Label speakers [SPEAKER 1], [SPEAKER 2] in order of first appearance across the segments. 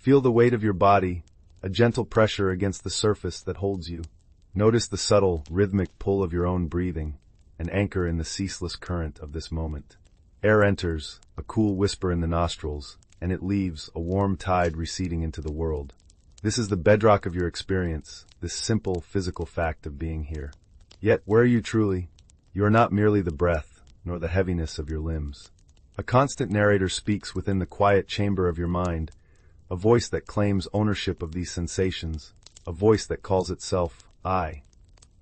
[SPEAKER 1] Feel the weight of your body, a gentle pressure against the surface that holds you. Notice the subtle, rhythmic pull of your own breathing, an anchor in the ceaseless current of this moment. Air enters, a cool whisper in the nostrils, and it leaves, a warm tide receding into the world. This is the bedrock of your experience, this simple physical fact of being here. Yet, where are you truly? You are not merely the breath, nor the heaviness of your limbs. A constant narrator speaks within the quiet chamber of your mind, a voice that claims ownership of these sensations, a voice that calls itself I.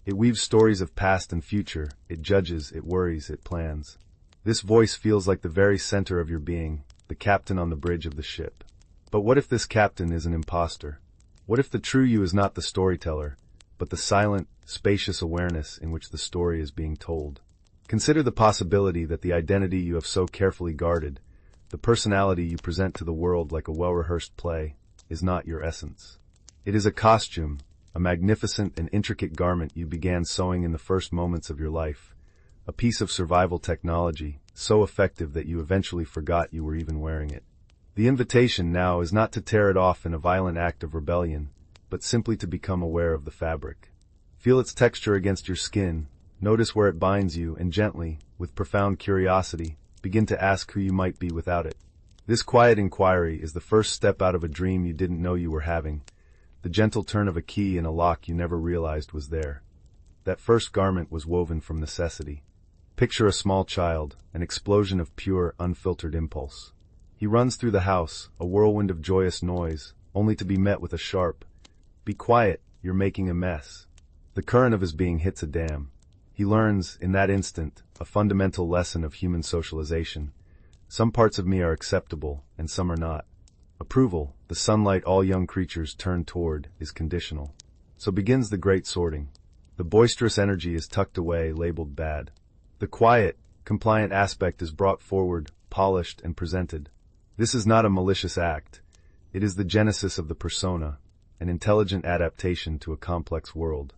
[SPEAKER 1] It weaves stories of past and future, it judges, it worries, it plans. This voice feels like the very center of your being, the captain on the bridge of the ship. But what if this captain is an imposter? What if the true you is not the storyteller, but the silent, spacious awareness in which the story is being told? Consider the possibility that the identity you have so carefully guarded, the personality you present to the world like a well-rehearsed play, is not your essence. It is a costume, a magnificent and intricate garment you began sewing in the first moments of your life, a piece of survival technology, so effective that you eventually forgot you were even wearing it. The invitation now is not to tear it off in a violent act of rebellion, but simply to become aware of the fabric. Feel its texture against your skin, notice where it binds you, and gently, with profound curiosity, begin to ask who you might be without it. This quiet inquiry is the first step out of a dream you didn't know you were having, the gentle turn of a key in a lock you never realized was there. That first garment was woven from necessity. Picture a small child, an explosion of pure, unfiltered impulse. He runs through the house, a whirlwind of joyous noise, only to be met with a sharp, "Be quiet, you're making a mess." The current of his being hits a dam. He learns, in that instant, a fundamental lesson of human socialization. Some parts of me are acceptable, and some are not. Approval, the sunlight all young creatures turn toward, is conditional. So begins the great sorting. The boisterous energy is tucked away, labeled bad. The quiet, compliant aspect is brought forward, polished, and presented. This is not a malicious act. It is the genesis of the persona, an intelligent adaptation to a complex world.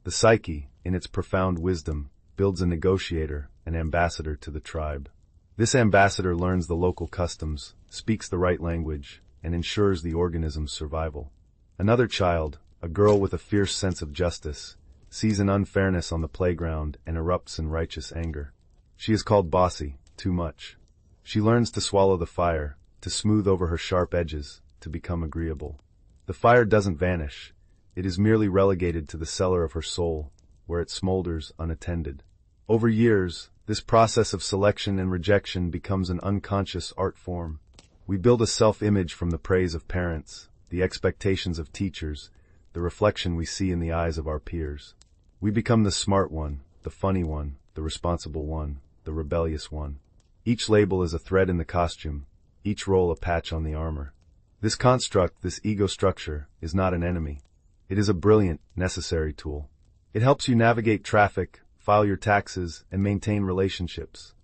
[SPEAKER 1] The psyche, in its profound wisdom, builds a negotiator, an ambassador to the tribe. This ambassador learns the local customs, speaks the right language, and ensures the organism's survival. Another child, a girl with a fierce sense of justice, sees an unfairness on the playground and erupts in righteous anger. She is called bossy, too much. She learns to swallow the fire, to smooth over her sharp edges, to become agreeable. The fire doesn't vanish. It is merely relegated to the cellar of her soul, where it smolders unattended. Over years, this process of selection and rejection becomes an unconscious art form. We build a self-image from the praise of parents, the expectations of teachers, the reflection we see in the eyes of our peers. We become the smart one, the funny one, the responsible one, the rebellious one. Each label is a thread in the costume, each role a patch on the armor. This construct, this ego structure, is not an enemy. It is a brilliant, necessary tool. It helps you navigate traffic, file your taxes, and maintain relationships.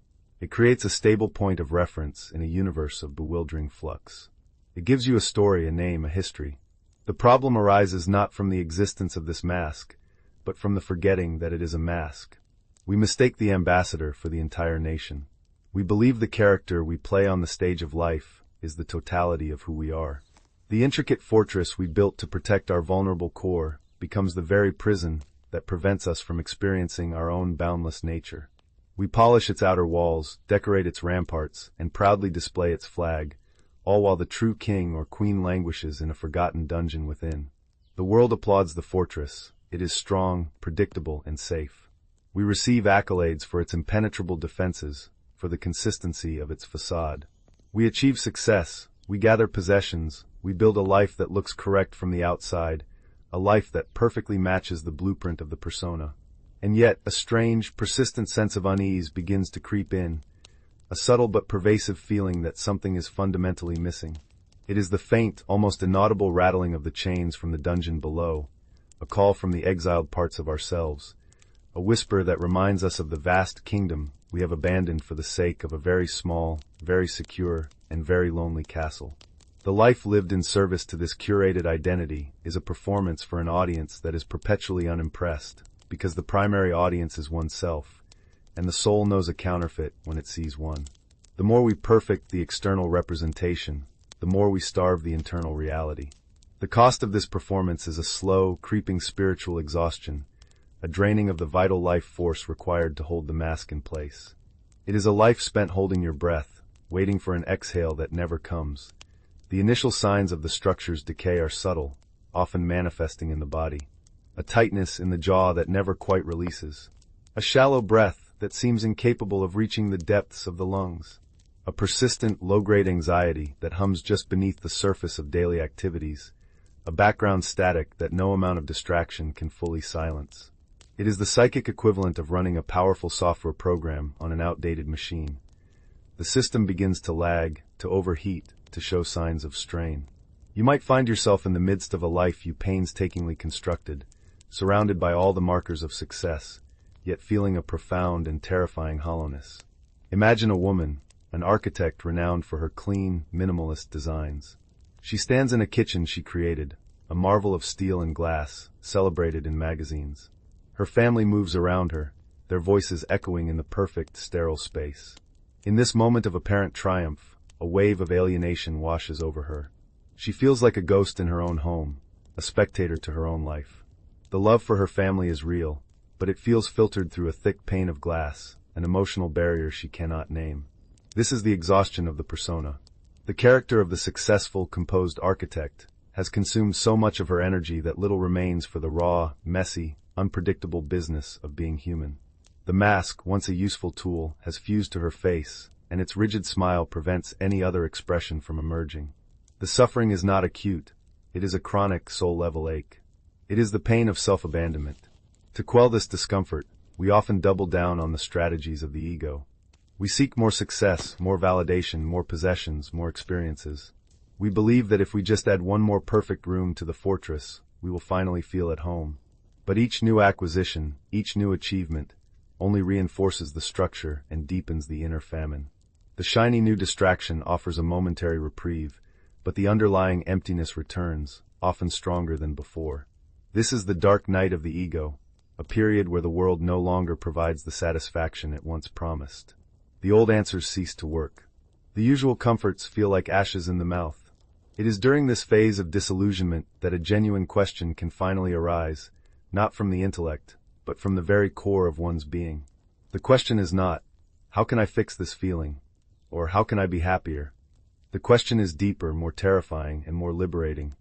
[SPEAKER 1] It creates a stable point of reference in a universe of bewildering flux. It gives you a story, a name, a history. The problem arises not from the existence of this mask, but from the forgetting that it is a mask. We mistake the ambassador for the entire nation. We believe the character we play on the stage of life is the totality of who we are. The intricate fortress we built to protect our vulnerable core becomes the very prison that prevents us from experiencing our own boundless nature. We polish its outer walls, decorate its ramparts, and proudly display its flag, all while the true king or queen languishes in a forgotten dungeon within. The world applauds the fortress. It is strong, predictable, and safe. We receive accolades for its impenetrable defenses, for the consistency of its facade. We achieve success, we gather possessions, we build a life that looks correct from the outside, a life that perfectly matches the blueprint of the persona. And yet, a strange, persistent sense of unease begins to creep in, a subtle but pervasive feeling that something is fundamentally missing. It is the faint, almost inaudible rattling of the chains from the dungeon below, a call from the exiled parts of ourselves, a whisper that reminds us of the vast kingdom we have abandoned for the sake of a very small, very secure, and very lonely castle. The life lived in service to this curated identity is a performance for an audience that is perpetually unimpressed, because the primary audience is oneself, and the soul knows a counterfeit when it sees one. The more we perfect the external representation, the more we starve the internal reality. The cost of this performance is a slow, creeping spiritual exhaustion, a draining of the vital life force required to hold the mask in place. It is a life spent holding your breath, waiting for an exhale that never comes. The initial signs of the structure's decay are subtle, often manifesting in the body. A tightness in the jaw that never quite releases. A shallow breath that seems incapable of reaching the depths of the lungs. A persistent, low-grade anxiety that hums just beneath the surface of daily activities. A background static that no amount of distraction can fully silence. It is the psychic equivalent of running a powerful software program on an outdated machine. The system begins to lag, to overheat, to show signs of strain. You might find yourself in the midst of a life you painstakingly constructed, surrounded by all the markers of success, yet feeling a profound and terrifying hollowness. Imagine a woman, an architect renowned for her clean, minimalist designs. She stands in a kitchen she created, a marvel of steel and glass, celebrated in magazines. Her family moves around her, their voices echoing in the perfect, sterile space. In this moment of apparent triumph, a wave of alienation washes over her. She feels like a ghost in her own home, a spectator to her own life. The love for her family is real, but it feels filtered through a thick pane of glass, an emotional barrier she cannot name. This is the exhaustion of the persona. The character of the successful, composed architect has consumed so much of her energy that little remains for the raw, messy, unpredictable business of being human. The mask, once a useful tool, has fused to her face, and its rigid smile prevents any other expression from emerging. The suffering is not acute. It is a chronic, soul-level ache. It is the pain of self-abandonment. To quell this discomfort, we often double down on the strategies of the ego. We seek more success, more validation, more possessions, more experiences. We believe that if we just add one more perfect room to the fortress, we will finally feel at home. But each new acquisition, each new achievement, only reinforces the structure and deepens the inner famine. The shiny new distraction offers a momentary reprieve, but the underlying emptiness returns, often stronger than before. This is the dark night of the ego, a period where the world no longer provides the satisfaction it once promised. The old answers cease to work. The usual comforts feel like ashes in the mouth. It is during this phase of disillusionment that a genuine question can finally arise, not from the intellect, but from the very core of one's being. The question is not, how can I fix this feeling? Or how can I be happier? The question is deeper, more terrifying, and more liberating.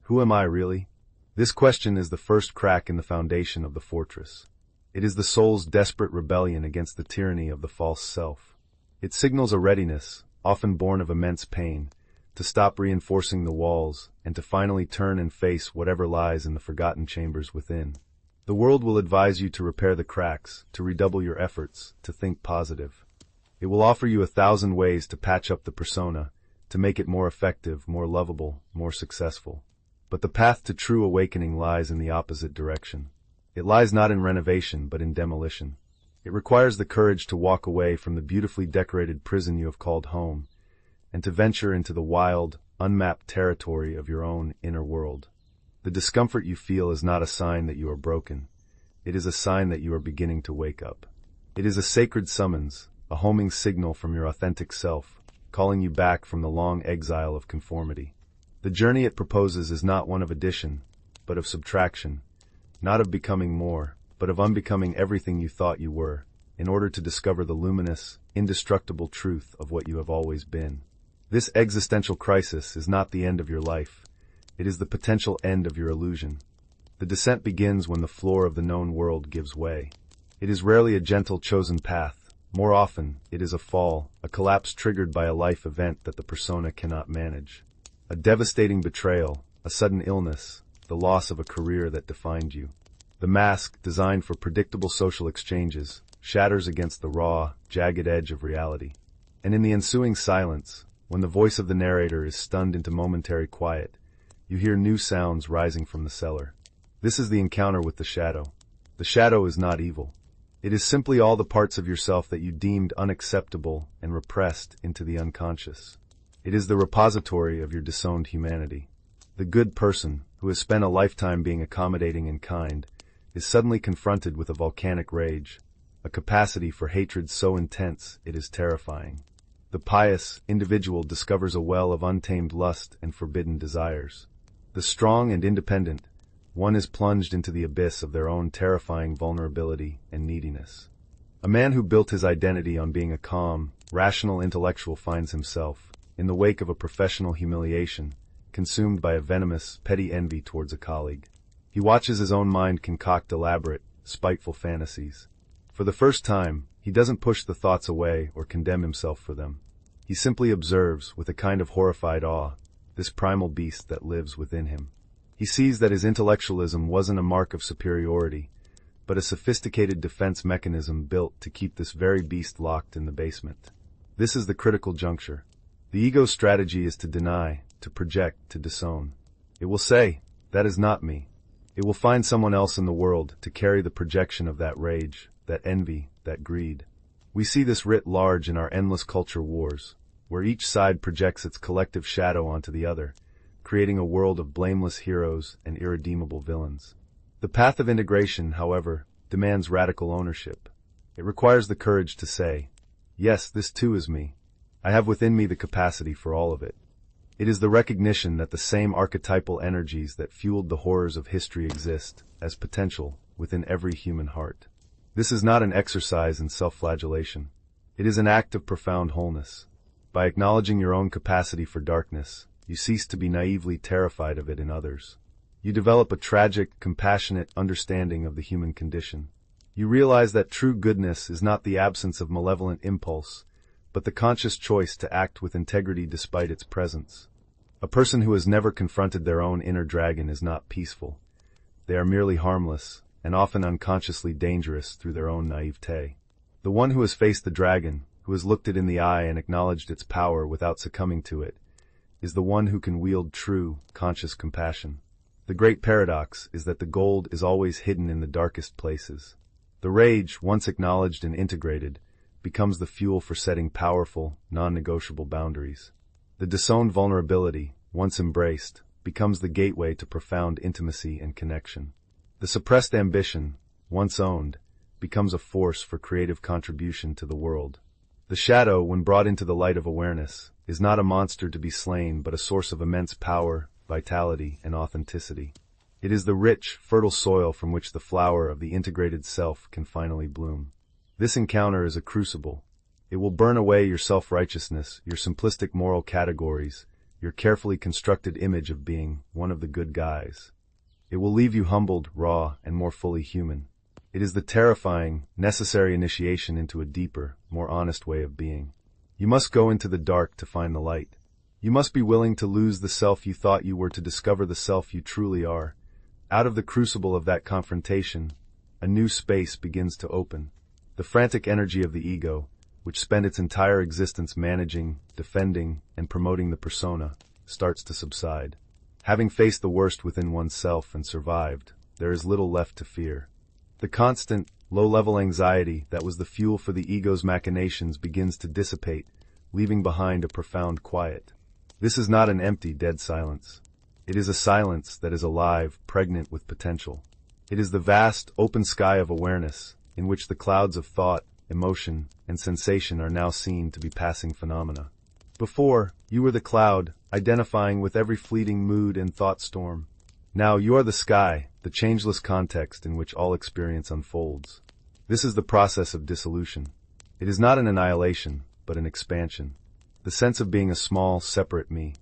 [SPEAKER 1] Who am I really? This question is the first crack in the foundation of the fortress. It is the soul's desperate rebellion against the tyranny of the false self. It signals a readiness, often born of immense pain, to stop reinforcing the walls and to finally turn and face whatever lies in the forgotten chambers within. The world will advise you to repair the cracks, to redouble your efforts, to think positive. It will offer you 1,000 ways to patch up the persona, to make it more effective, more lovable, more successful. But the path to true awakening lies in the opposite direction. It lies not in renovation, but in demolition. It requires the courage to walk away from the beautifully decorated prison you have called home, and to venture into the wild, unmapped territory of your own inner world. The discomfort you feel is not a sign that you are broken. It is a sign that you are beginning to wake up. It is a sacred summons, a homing signal from your authentic self, calling you back from the long exile of conformity. The journey it proposes is not one of addition, but of subtraction, not of becoming more, but of unbecoming everything you thought you were, in order to discover the luminous, indestructible truth of what you have always been. This existential crisis is not the end of your life. It is the potential end of your illusion. The descent begins when the floor of the known world gives way. It is rarely a gentle, chosen path. More often, it is a fall, a collapse triggered by a life event that the persona cannot manage. A devastating betrayal, a sudden illness, the loss of a career that defined you. The mask, designed for predictable social exchanges, shatters against the raw, jagged edge of reality. And in the ensuing silence, when the voice of the narrator is stunned into momentary quiet, you hear new sounds rising from the cellar. This is the encounter with the shadow. The shadow is not evil. It is simply all the parts of yourself that you deemed unacceptable and repressed into the unconscious. It is the repository of your disowned humanity. The good person, who has spent a lifetime being accommodating and kind, is suddenly confronted with a volcanic rage, a capacity for hatred so intense it is terrifying. The pious individual discovers a well of untamed lust and forbidden desires. The strong and independent one is plunged into the abyss of their own terrifying vulnerability and neediness. A man who built his identity on being a calm, rational intellectual finds himself, in the wake of a professional humiliation, consumed by a venomous, petty envy towards a colleague. He watches his own mind concoct elaborate, spiteful fantasies. For the first time, he doesn't push the thoughts away or condemn himself for them. He simply observes, with a kind of horrified awe, this primal beast that lives within him. He sees that his intellectualism wasn't a mark of superiority, but a sophisticated defense mechanism built to keep this very beast locked in the basement. This is the critical juncture. The ego's strategy is to deny, to project, to disown. It will say, "That is not me." It will find someone else in the world to carry the projection of that rage, that envy, that greed. We see this writ large in our endless culture wars, where each side projects its collective shadow onto the other, creating a world of blameless heroes and irredeemable villains. The path of integration, however, demands radical ownership. It requires the courage to say, "Yes, this too is me. I have within me the capacity for all of it." It is the recognition that the same archetypal energies that fueled the horrors of history exist, as potential, within every human heart. This is not an exercise in self-flagellation. It is an act of profound wholeness. By acknowledging your own capacity for darkness, you cease to be naively terrified of it in others. You develop a tragic, compassionate understanding of the human condition. You realize that true goodness is not the absence of malevolent impulse, but the conscious choice to act with integrity despite its presence. A person who has never confronted their own inner dragon is not peaceful. They are merely harmless, and often unconsciously dangerous through their own naivete. The one who has faced the dragon, who has looked it in the eye and acknowledged its power without succumbing to it, is the one who can wield true, conscious compassion. The great paradox is that the gold is always hidden in the darkest places. The rage, once acknowledged and integrated, becomes the fuel for setting powerful, non-negotiable boundaries. The disowned vulnerability, once embraced, becomes the gateway to profound intimacy and connection. The suppressed ambition, once owned, becomes a force for creative contribution to the world. The shadow, when brought into the light of awareness, is not a monster to be slain but a source of immense power, vitality, and authenticity. It is the rich, fertile soil from which the flower of the integrated self can finally bloom. This encounter is a crucible. It will burn away your self-righteousness, your simplistic moral categories, your carefully constructed image of being one of the good guys. It will leave you humbled, raw, and more fully human. It is the terrifying, necessary initiation into a deeper, more honest way of being. You must go into the dark to find the light. You must be willing to lose the self you thought you were to discover the self you truly are. Out of the crucible of that confrontation, a new space begins to open. The frantic energy of the ego, which spent its entire existence managing, defending, and promoting the persona, starts to subside. Having faced the worst within oneself and survived, there is little left to fear. The constant, low-level anxiety that was the fuel for the ego's machinations begins to dissipate, leaving behind a profound quiet. This is not an empty, dead silence. It is a silence that is alive, pregnant with potential. It is the vast, open sky of awareness, in which the clouds of thought, emotion, and sensation are now seen to be passing phenomena. Before, you were the cloud, identifying with every fleeting mood and thought storm. Now you are the sky, the changeless context in which all experience unfolds. This is the process of dissolution. It is not an annihilation, but an expansion. The sense of being a small, separate me,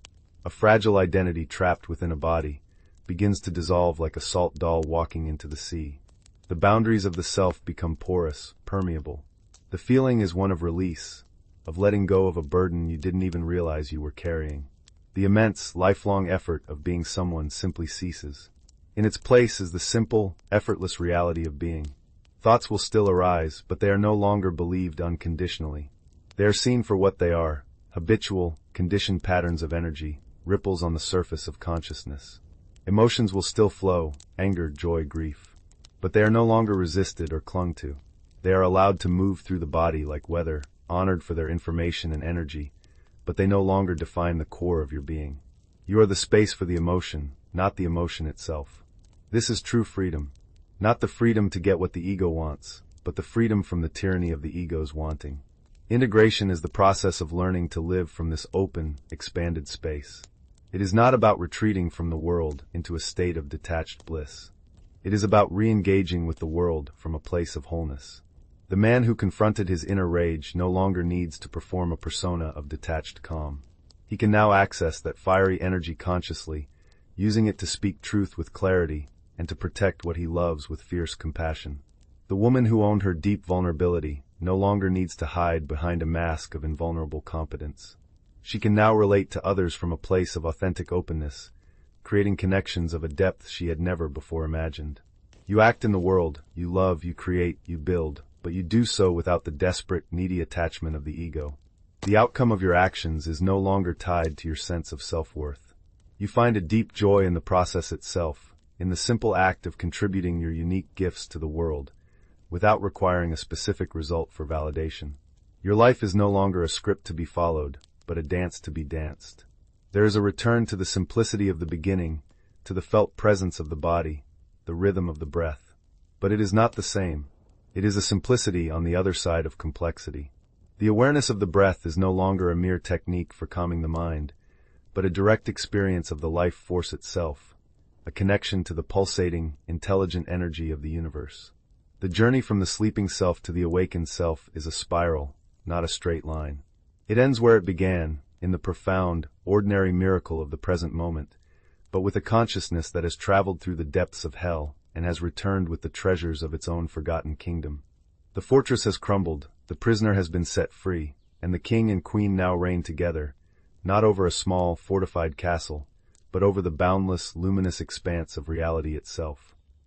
[SPEAKER 1] a fragile identity trapped within a body, begins to dissolve like a salt doll walking into the sea. The boundaries of the self become porous, permeable. The feeling is one of release, of letting go of a burden you didn't even realize you were carrying. The immense, lifelong effort of being someone simply ceases. In its place is the simple, effortless reality of being. Thoughts will still arise, but they are no longer believed unconditionally. They are seen for what they are, habitual, conditioned patterns of energy, ripples on the surface of consciousness. Emotions will still flow, anger, joy, grief. But they are no longer resisted or clung to. They are allowed to move through the body like weather, honored for their information and energy, but they no longer define the core of your being. You are the space for the emotion, not the emotion itself. This is true freedom. Not the freedom to get what the ego wants, but the freedom from the tyranny of the ego's wanting. Integration is the process of learning to live from this open, expanded space. It is not about retreating from the world into a state of detached bliss. It is about re-engaging with the world from a place of wholeness. The man who confronted his inner rage no longer needs to perform a persona of detached calm. He can now access that fiery energy consciously, using it to speak truth with clarity and to protect what he loves with fierce compassion. The woman who owned her deep vulnerability no longer needs to hide behind a mask of invulnerable competence. She can now relate to others from a place of authentic openness, creating connections of a depth she had never before imagined. You act in the world, you love, you create, you build, but you do so without the desperate, needy attachment of the ego. The outcome of your actions is no longer tied to your sense of self-worth. You find a deep joy in the process itself, in the simple act of contributing your unique gifts to the world, without requiring a specific result for validation. Your life is no longer a script to be followed, but a dance to be danced. There is a return to the simplicity of the beginning, to the felt presence of the body, the rhythm of the breath. But it is not the same. It is a simplicity on the other side of complexity. The awareness of the breath is no longer a mere technique for calming the mind, but a direct experience of the life force itself, a connection to the pulsating, intelligent energy of the universe. The journey from the sleeping self to the awakened self is a spiral, not a straight line. It ends where it began, in the profound, ordinary miracle of the present moment, but with a consciousness that has traveled through the depths of hell and has returned with the treasures of its own forgotten kingdom. The fortress has crumbled, the prisoner has been set free, and the king and queen now reign together, not over a small, fortified castle, but over the boundless, luminous expanse of reality itself.